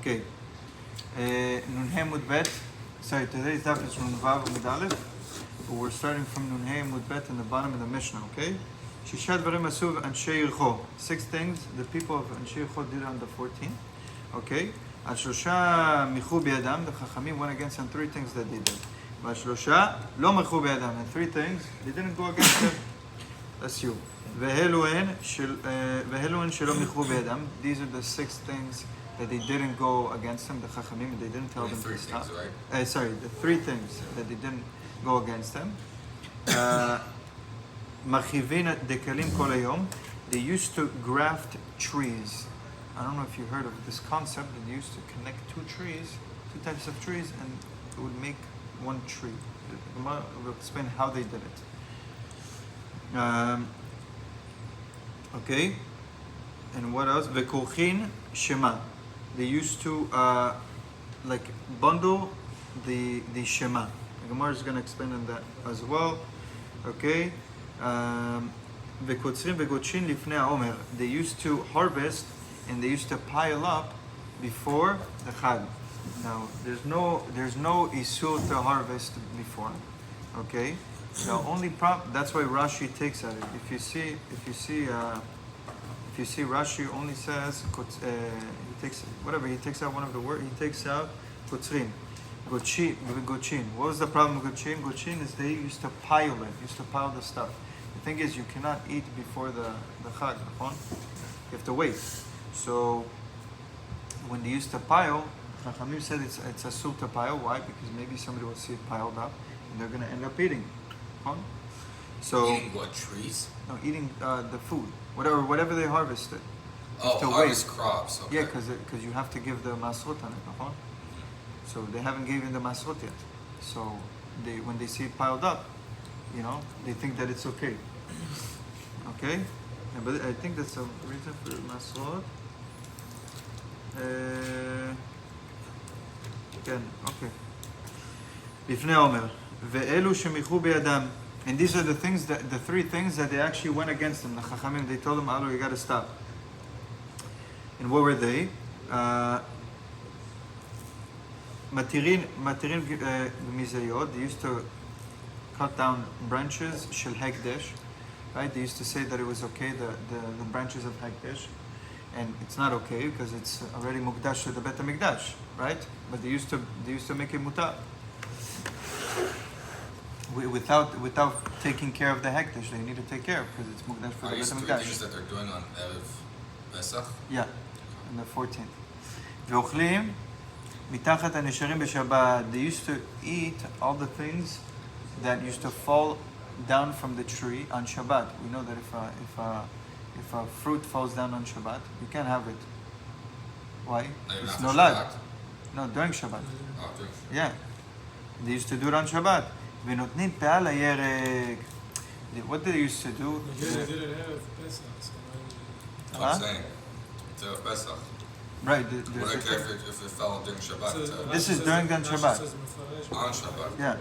Okay. Nun Hey Amud Bet. Sorry, today's daf is from Vav Amud Aleph. But we're starting from Nun Hey Amud Bet in the bottom of the Mishnah, okay? Shisha dvarim asuv anshe Yircho. 6 things the people of Anshe Yircho did on the 14th. Okay? Al shlosha michu bi'adam. The Chachamim went against on 3 things that they did. But shlosha lo michu bi'adam. And 3 things they didn't go against them. That's you. Veheluen shelo michu bi'adam. These are the 6 things that they didn't go against them, the Chachamim, they didn't tell them to stop. Right? The 3 things that they didn't go against them. Machivin dekalim kol hayom. They used to graft trees. I don't know if you heard of this concept. They used to connect 2 types of trees, and it would make 1 tree. We'll explain how they did it. Okay. And what else? Vekurchin shema. They used to bundle the Shema. The Gemara is going to explain on that as well. Okay. Vekotzrim vegotchin lifnei haomer. They used to harvest and they used to pile up before the Chag. Now there's no isur to harvest before. Okay. The only problem, that's why Rashi takes at it. If you see Rashi only says he takes out one of the words. He takes out kotzrin, gochin. What was the problem with gochin? Gochin is they used to pile the stuff. The thing is, you cannot eat before the Chag. You have to wait. So when they used to pile, Chachamim said it's asur to pile. Why? Because maybe somebody will see it piled up and they're going to end up eating. So eating what, trees? No, eating the food. Whatever they harvested. Oh, harvest crops. Okay. Yeah, because you have to give the masrot on it. So they haven't given the masrot yet. So when they see it piled up, they think that it's okay. Okay? But I think that's a reason for masrot. Again, okay. Bifnei Omer. Ve'elu shemichu bi'adam. And these are the 3 things that they actually went against them. The Chachamim, they told them, "Alo, you got to stop." And what were they? Matirin mizayot. They used to cut down branches shel hekdesh. Right? They used to say that it was okay, the branches of hekdesh, and it's not okay because it's already mukdash to the Bet HaMikdash, right? But they used to make it mutar. Without taking care of the hekdesh, they need to take care of because it's mukdash for the Bet HaMikdash. Things that they're doing on Erev Pesach? Yeah, on the 14th. Ve'ochlim mitachat hanesharim b'Shabbat. They used to eat all the things that used to fall down from the tree on Shabbat. We know that if a fruit falls down on Shabbat, you can't have it. Why? It's nolad. No, during Shabbat. Oh, during Shabbat. Yeah, they used to do it on Shabbat. ונותנים פאה לירק. What did they used to do? They did it Erev Pesach. I'm saying, it's Erev Pesach. Right. Would I care if it fell during Shabbat? This is during the Shabbat. On Shabbat. Yeah.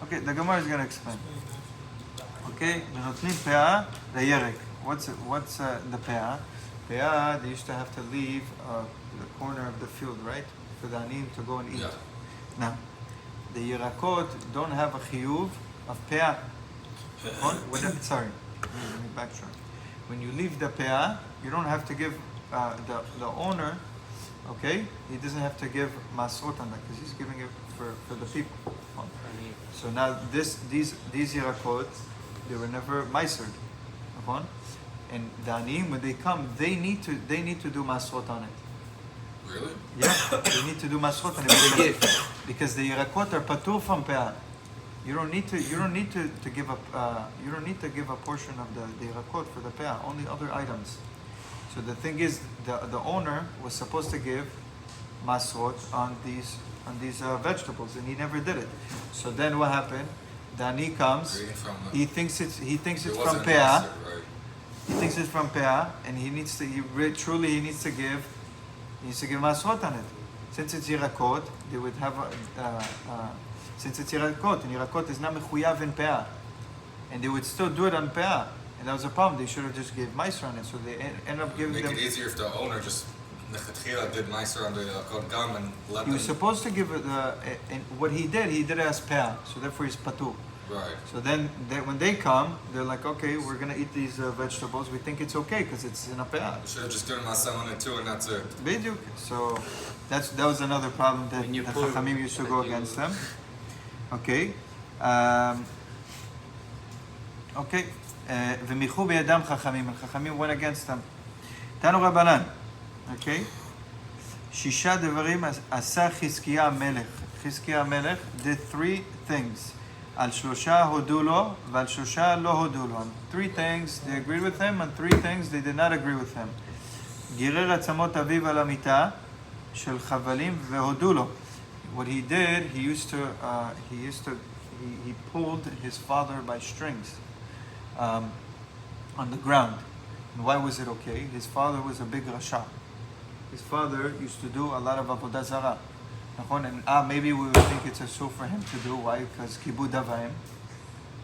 Okay, the Gemara is going to explain. Okay, ונותנים פאה לירק. What's the פאה? פאה, they used to have to leave the corner of the field, right? For the anim to go and eat. Yeah. Now, the yirakot don't have a chiyuv of peah. Sorry, let me backtrack. When you leave the peah, you don't have to give the owner. Okay, he doesn't have to give masrot on that because he's giving it for the people. So now these yirakot, they were never meisered. And the anim, when they come, they need to do masrot on it. Really? Yeah, they need to do masrot on it because the yirakot are patur from peah. You don't need to give a portion of the yirakot for the peah. Only other items. So the thing is, the owner was supposed to give masrot on these vegetables, and he never did it. So then what happened? Dani comes. He thinks it's from peah. Right? He thinks it's from peah, and he needs to give masrot on it. Since it's yirakot, they would have since it's yirakot, and yirakot is not mechuyav in peah, and they would still do it on peah, And that was a problem. They should have just gave Meiser on it. So they ended up giving Make them... it easier if the owner just nechatchila did Meiser on the Kod Gam and let He them... was supposed to give it, and what he did it as peah. So therefore he's patur. Right. So then when they come, they're like, okay, we're going to eat these vegetables. We think it's okay because it's in a peah. You should have just given Masam on it too and that's it. Biduk. So that was another problem that the Chachamim used to go against them. Okay. Okay. V'michu b'yadam Chachamim. And Chachamim went against them. Tanu Rabbanan. Okay. Shisha devarim asa Chizkiah Melech. Chizkiah Melech did 3 things. Al shlosha hodu lo, v'al shlosha lo hodu lo. 3 things they agreed with him, and 3 things they did not agree with him. Girer atzamot aviv al hamita shel chavalim vehodu lo. What he did, he pulled his father by strings on the ground. And why was it okay? His father was a big rasha. His father used to do a lot of avodah zarah. And maybe we would think it's a so for him to do. Why? Because kibud avayim.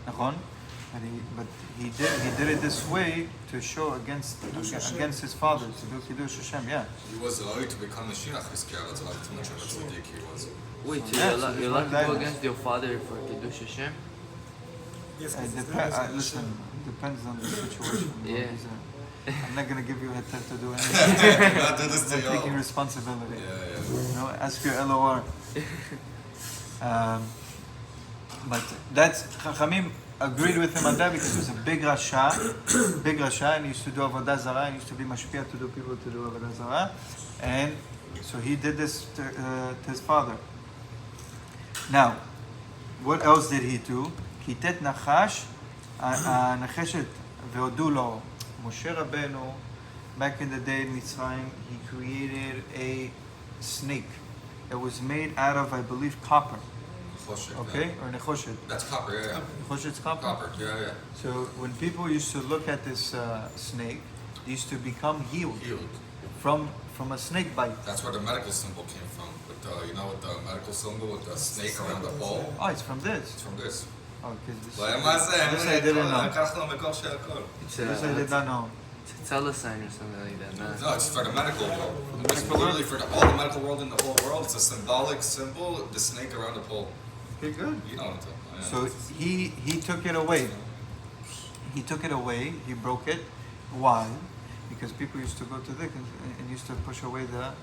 But he did it this way to show against his father, to do kiddush Hashem. Yeah. He was allowed to become a Shiach Chizkiah. That's how much of a tzaddik he was. Wait, so you're allowed to go against your father for kiddush Hashem? Yes, Listen, it depends on the situation. Yeah. I'm not gonna give you a head to do anything. Not do this to I'm y'all. taking responsibility. Yeah. Ask your LOR. But that's Chachamim agreed with him on that because he was a big rasha, and he used to do avodah zarah, and used to be mashpia to do people to do avodah zarah, and so he did this to his father. Now, what else did he do? Kitet nachash, nacheshet ve'odu lo. Moshe Rabbeinu, back in the day in Mitzrayim, he created a snake that was made out of, I believe, copper. Okay? Or nechoshet. That's copper, yeah. Nechoshet's copper? Copper, yeah. So when people used to look at this snake, they used to become healed from a snake bite. That's where the medical symbol came from. With the, with the medical symbol with the snake around the pole. Oh, it's from this. It's from this. Oh, because this I didn't know. This I did not know. It's a sign or something like that. No, it's for the medical world. It's literally for all the medical world in the whole world. It's a symbolic symbol, the snake around the pole. Okay, good. You know what I'm talking about. So he took it away. He took it away. He broke it. Why? Because people used to go to Dik and used to push away the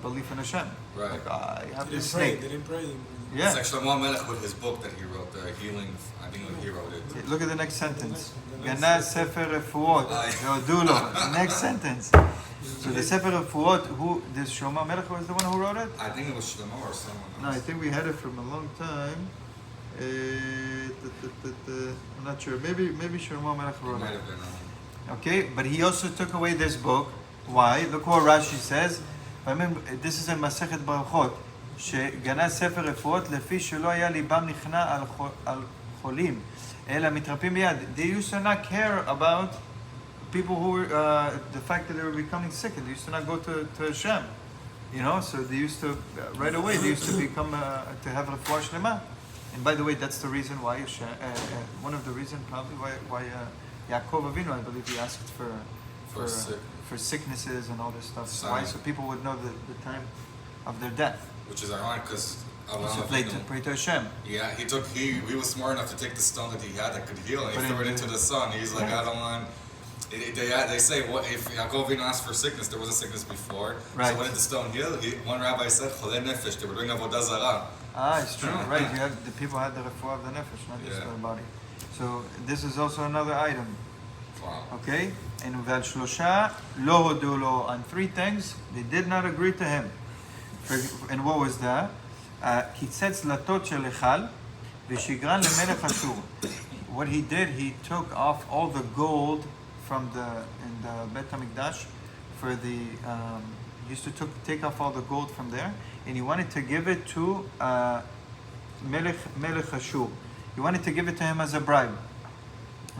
belief in Hashem. Right. Like, I have They this didn't pray. snake. They didn't pray. Yeah. It's actually Shlomo Melech with his book that he wrote, the healing. I think he wrote it. Okay, look at the next sentence. Gana Sefer Refuot. Yodulo. Next sentence. So the Sefer Refuot, who this Shlomo Melech was the one who wrote it? I think it was Shlomo or someone else. No, I think we had it from a long time. I'm not sure. Maybe Shlomo Melech It wrote might it. have been. Okay, but he also took away this book. Why? Look what Rashi says. This is in Masechet Baruchot. שגנה ספר רפואות לפי שלא היה ליבם נכנע על חולים, אלא מתרפאים ביד. They used to not care about people who were, the fact that they were becoming sick, and they used to not go to Hashem. So they used to, right away, they used to become, to have refuah shlema. And by the way, that's the reason why, one of the reasons probably why Yaakov Avinu, I believe he asked for sicknesses and all this stuff. Why? So people would know the time of their death. Which is ironic because So pray to Hashem. Yeah, he was smart enough to take the stone that he had that could heal and he threw it into the sun. He's like, I don't want. They say, what if Yaakov Avinu asked for sickness? There was a sickness before. Right. So when did the stone heal? One rabbi said, Cholei nefesh. They were doing avodah zarah. It's true. Right. The people had the refuah of the nefesh, not just the body. So this is also another item. Wow. Okay. And v'al shlosha lo hodu lo, on 3 things they did not agree to him. And what was that? Kitzetz latot shel echal v'shigran lemelech Ashur. What he did, he took off all the gold from in the Bet HaMikdash for the. He used to take off all the gold from there, and he wanted to give it to Melech Ashur. He wanted to give it to him as a bribe.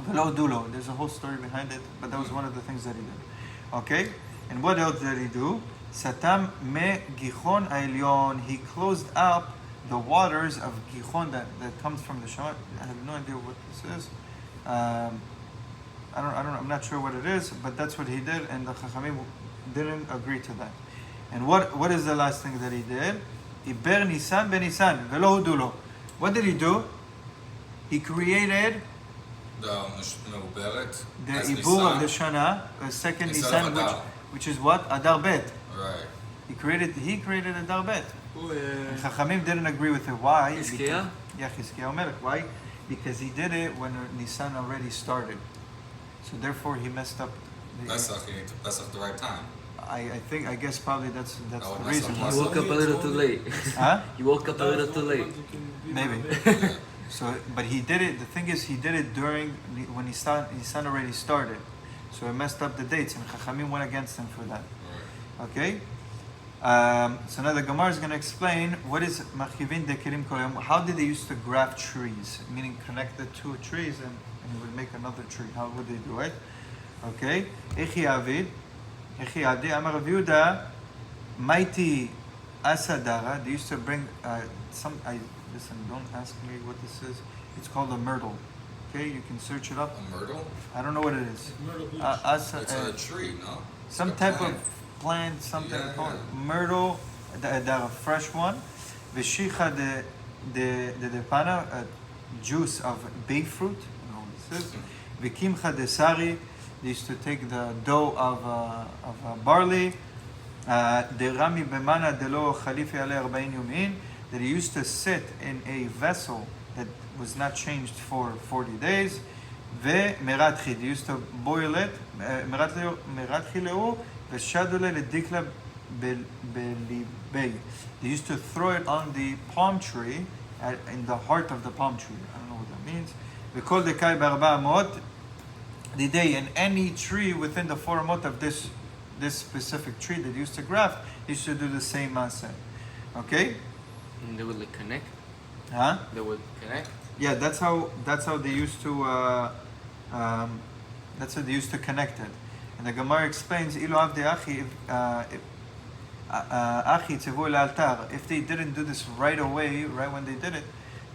V'lo dulo. There's a whole story behind it, but that was one of the things that he did. Okay, and what else did he do? Satam me Gichon Ailyon. He closed up the waters of Gichon that comes from the Shema. I have no idea what this is. I'm not sure what it is, but that's what he did, and the Chachamim didn't agree to that. And what is the last thing that he did? Iber Nisan benisan velo hudu lo. What did he do? He created The Meuberet. the Ibur of the Shana, the second Nisan, which is what? Adar Bet. Right. He created Adar Bet. Oh, And Chachamim didn't agree with it. Why? Hizkiah? Yeah, Hizkiah Melech. Why? Because he did it when Nisan already started. So therefore he messed up. Pesach, you need to Pesach the right time. I guess probably that's Oh, the mess reason. up why. You woke up a little too late. Huh? You woke up a little too late. Maybe. So, but he did it. The thing is, he did it during when Nisan already started. So it messed up the dates, and Chachamim went against him for that. Right. Okay. So now the Gemara is going to explain what is machivin dekirim kolayom. How did they used to graft trees? Meaning connect the two trees and it would make another tree. How would they do it? Okay. Echi Avdi Amar Rav Yehuda Mighty Asadara. They used to bring listen. Don't ask me what this is. It's called a myrtle. Okay, you can search it up. A myrtle? I don't know what it is. Myrtle Beach. It's a tree, no? Some It's a type plant. of plant, something Yeah, called yeah. myrtle, the fresh one. Veshicha de pana, juice of bay fruit. I don't know what this is. Vikimcha de sari. They used to take the dough of barley. De rami bemana de lo khalifi ale 40 yomin. That he used to sit in a vessel that was not changed for 40 days. Ve'meratchi. They used to boil it. Meratchi leu. Ve'shadule ledikla belibei. They used to throw it on the palm tree, in the heart of the palm tree. I don't know what that means. Ve'kol dekai be'arba amot. The day in any tree within the 4 amot of this specific tree that used to graft, he used to do the same maaseh. Okay? And they would like connect. Huh? They would connect. Yeah, that's how they used to that's how they used to connect it. And the Gemara explains, Ilu avdi achi achi tzevu le'altar. If they didn't do this right away, right when they did it,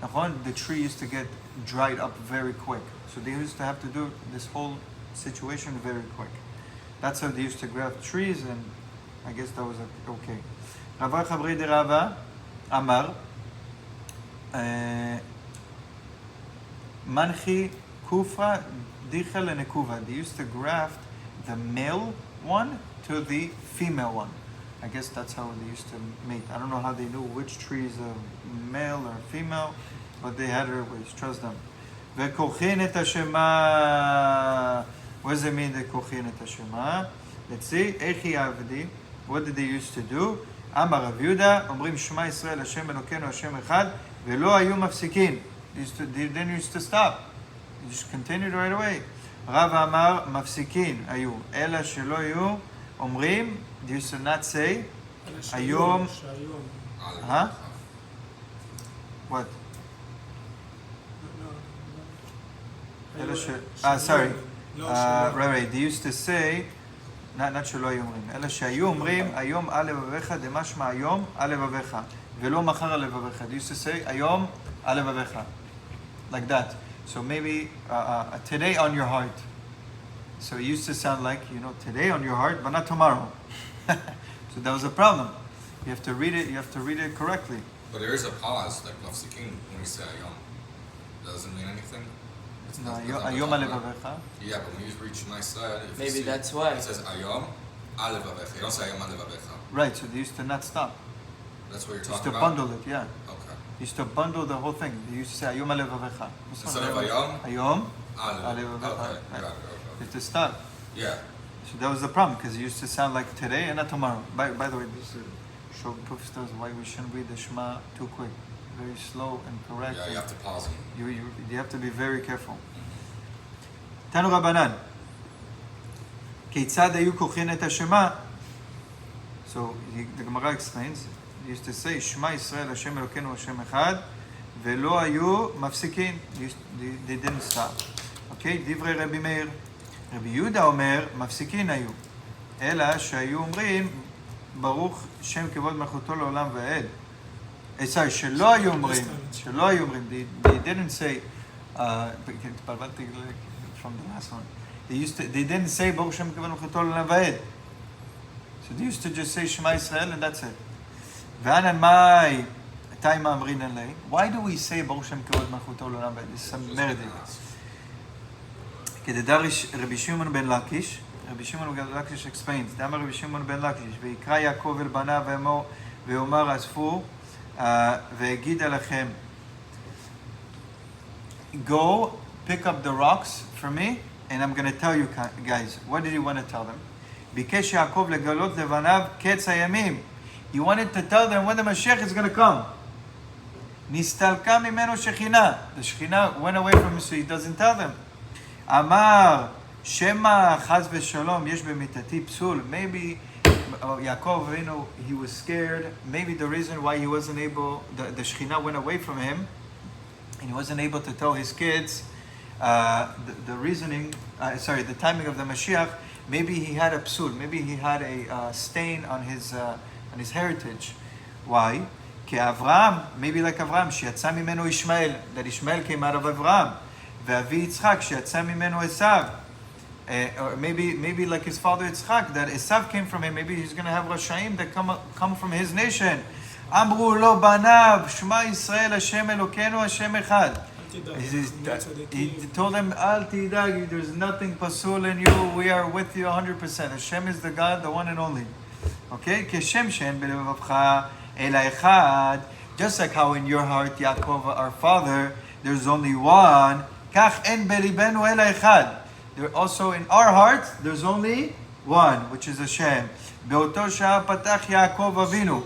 the tree used to get dried up very quick. So they used to have to do this whole situation very quick. That's how they used to graft trees, and I guess that was okay. Rava Chabri de Rava Amar Manchi Kufra Dicha Lenekuva. They used to graft the male one to the female one. I guess that's how they used to mate. I don't know how they knew which tree is a male or female, but they had their ways. Trust them. Ve'kochin et hashema. What does it mean, the kochin et hashema? Let's see. Echi avdi. What did they used to do? Amar Rav Yehuda, אומרים שמע ישראל, השם אלוקינו, השם אחד, ולא היו מפסיקים. They didn't used to stop. They just continued right away. רב אמר, מפסיקים היו, אלא שלא היו, אומרים, they used to not say, היום, huh? What? אלא ש... sorry. Right, they used to say, not שלא היו אומרים, אלא שהיו אומרים, היום על לבביך, דמשמע היום על לבביך, ולא מחר על לבביך. They used to say, היום על לבביך. Like that. So maybe today on your heart. So it used to sound like, today on your heart, but not tomorrow. So that was a problem. You have to read it correctly. But there is a pause, like mafsikin, when we say ayom. Doesn't mean anything. It's No, nothing היום about על it. לבביך. Yeah, but when you reach my side, if Maybe you see, that's why. it says ayom al levavecha. You don't say ayom al levavecha. Right, so they used to not stop. That's what you're They used talking to about. bundle it, yeah. Okay. They used to bundle the whole thing. They used to say, היום על לבביך. Instead of ayom, היום al על levavecha. לבביך. Okay, Right. got it. You have to stop. Yeah. So that was the problem, because it used to sound like today and not tomorrow. By the way, this proves to us why we shouldn't read the Shema too quick. Very slow and correct. Yeah, you have to pause them. You have to be very careful. Tanu Rabbanan. כיצד היו כוכין את השמה? So the Gemara explains, he used to say, שמע ישראל, השם אלוקינו, השם אחד, ולא היו מפסיקים. They didn't stop. Okay, דברי רבי מאיר. רבי יהודה אומר, מפסיקין היו. אלא שהיו אומרים, ברוך שם כבוד מלכותו לעולם ועד. Sorry, שלא היו אומרים, they didn't say, התבלבלתי from the last one. They didn't say Baruch Shem Kevod Malchuto L'Olam Va'ed. So they used to just say Shema Yisrael and that's it. V'anan mai time amrin alei. Why do we say Baruch Shem Kevod Malchuto L'Olam Va'ed? This is some melody. כדדר רבי שמעון בן לקיש, רבי שמעון בן לקיש explains, דאמר רבי שמעון בן לקיש, ויקרא יעקב אל בניו ואומר אספו, והגיד עליכם, go pick up the rocks for me, and I'm going to tell you guys. What did he want to tell them? ביקש יעקב לגלות לבניו קץ הימים. He wanted to tell them when the Mashiach is going to come. נסתלקה ממנו שכינה. The Shekhinah went away from him, so he doesn't tell them. אמר, שמא חס ושלום יש במיתתי פסול. Maybe Yaakov, he was scared. Maybe the reason why he wasn't able, the Shekhinah went away from him, and he wasn't able to tell his kids the reasoning, the timing of the Mashiach. Maybe he had a psul. Maybe he had a stain on his heritage. Why? כי אברהם, maybe like Avraham, שיצא ממנו ישמעאל, that Ishmael came out of Avraham. ואבי יצחק, שיצא ממנו עשיו. Or maybe like his father Yitzchak, that Esav came from him. Maybe he's going to have Rashaim that come from his nation. אמרו לו בניו, שמע ישראל, השם אלוקינו, השם אחד. He told them, אל תדאג, there's nothing pasul in you, we are with you 100%. Hashem is the God, the one and only. Okay? כשם שאין בלבבך אלא אחד, just like how in your heart, Yaakov, our father, there's only one, כך אין בליבנו אלא אחד. There also in our heart, there's only one, which is Hashem. באותו שעה פתח יעקב אבינו,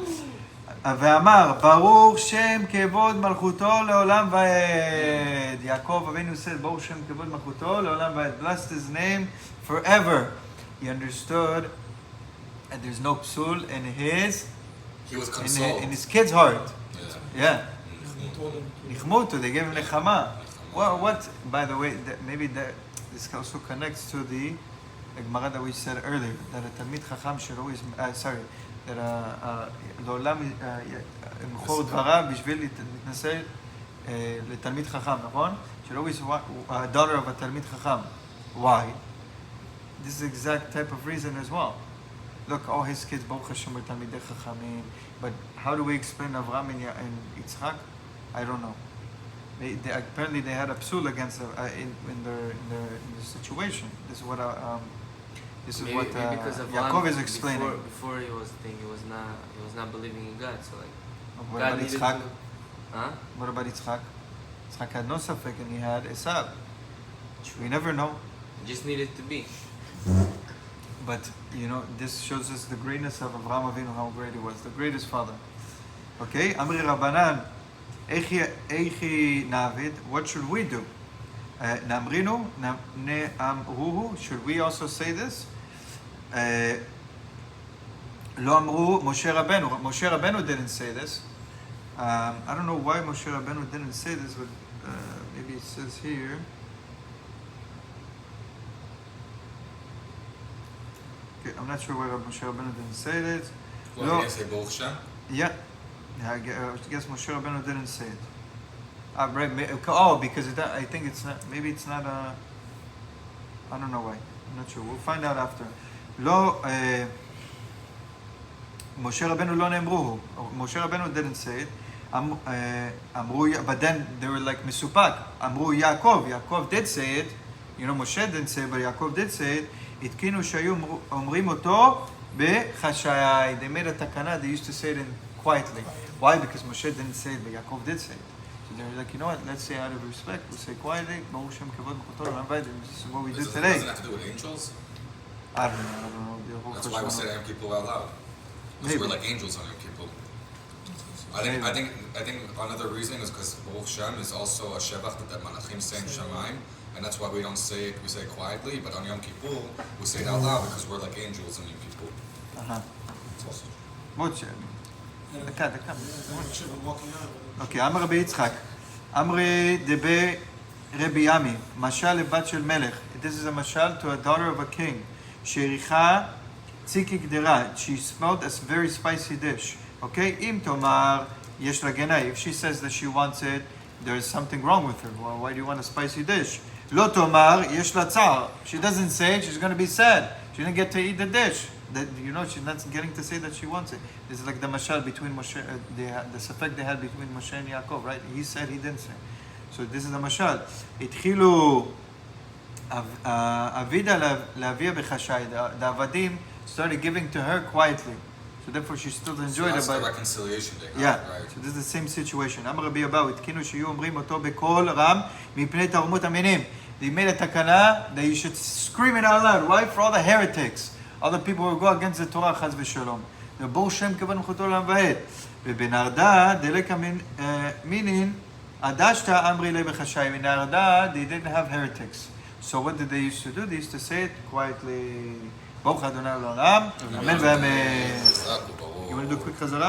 ואמר, ברוך שם כבוד מלכותו לעולם ועד. יעקב אבינו said, ברוך שם כבוד מלכותו לעולם ועד. Blessed his name forever. He understood that there's no psul in his, he was consoled. In his kid's heart. Yeah. Nichmutu, they gave him nechama. Well, what, by the way, this also connects to the Gemara that we said earlier, that a Talmid Chacham should always, that לעולם ימכור דבריו בשביל להתנשא לתלמיד חכם, נכון? Should always a daughter of a תלמיד חכם. Why? This is the exact type of reason as well. Look, all his kids, Baruch Hashem, are תלמידי חכמים. But how do we explain Avraham and Yitzchak? I don't know. Apparently they had a psul against in the situation. This is what Yaakov is explaining. Before he was not believing in God. So like. What about Yitzchak? What about Yitzchak? Yitzchak had no safek and he had Esav. We never know. It just needed to be. But this shows us the greatness of Avraham Avinu, how great he was, the greatest father. Okay, Amri Rabbanan. Eichi Navid, what should we do? Namrinu, Ne'amruhu, should we also say this? Lo Amru, Moshe Rabbeinu. Moshe Rabbeinu didn't say this. I don't know why Moshe Rabbeinu didn't say this, but maybe it says here. Okay, I'm not sure why Moshe Rabbeinu didn't say this. Well, he didn't say Baruch Shem? Yeah. I guess Moshe Rabbeinu didn't say it. Because I think it's not. Maybe it's not a. I don't know why. I'm not sure. We'll find out after. Moshe Rabbeinu lo ne'emruhu. Moshe Rabbeinu didn't say it. But then they were like misupak. Amru Yaakov. Yaakov did say it. Moshe didn't say it, but Yaakov did say it. Itkinu shayu omrim oto bechashayai. They made a takana. They used to say it quietly. Why? Because Moshe didn't say it, but Yaakov did say it. So they're like, what? Let's say out of respect. We'll say quietly. Baruch Shem Kavod Mechutol Olam Va'ed. This is what we do today. Does it have to do with angels? I don't know. That's why we say Yom Kippur out loud. Because we're like angels on Yom Kippur. I think another reason is because Baruch Shem is also a shevach that Malachim say in Shamayim, and that's why we don't say it. We say it quietly, but on Yom Kippur we say it out loud because we're like angels on Yom Kippur. Okay, אמר רבי יצחק, אמרי דבי רבי ימי, משל לבת של מלך. This is a mashal to a daughter of a king. שהריחה ציקי גדרה. She smelled a very spicy dish. Okay, אם תאמר, יש לה גנאי. If she says that she wants it, there's something wrong with her. Well, why do you want a spicy dish? לא תאמר, יש לה צער. She doesn't say it, she's going to be sad. She didn't get to eat the dish. That, you know, she's not getting to say that she wants it. This is like the mashal between Moshe, the safek they had between Moshe and Yaakov, right? He said, he didn't say. So this is the mashal. התחילו אבידה להביאה בחשאי. The avadim started giving to her quietly. So therefore she still enjoyed that's it. the reconciliation they have, Yeah, right? so this is the same situation. אמר רבי אבאו, התקינו שיהיו אומרים אותו בקול רם מפני תרמות המינים. They made a takana that you should scream it out loud. Why? For all the heretics. All the people who go against the Torah, chaz v'shalom. The בור שם כבוד מלכותו לעולם ועד. ובנרדה דלק מינין עדשתא אמרי לי בחשאי. In Narda, they didn't have heretics. So what did they used to do? They used to say it quietly. ברוך ה' לעולם. אמן ואמן. You want to do a quick חזרה?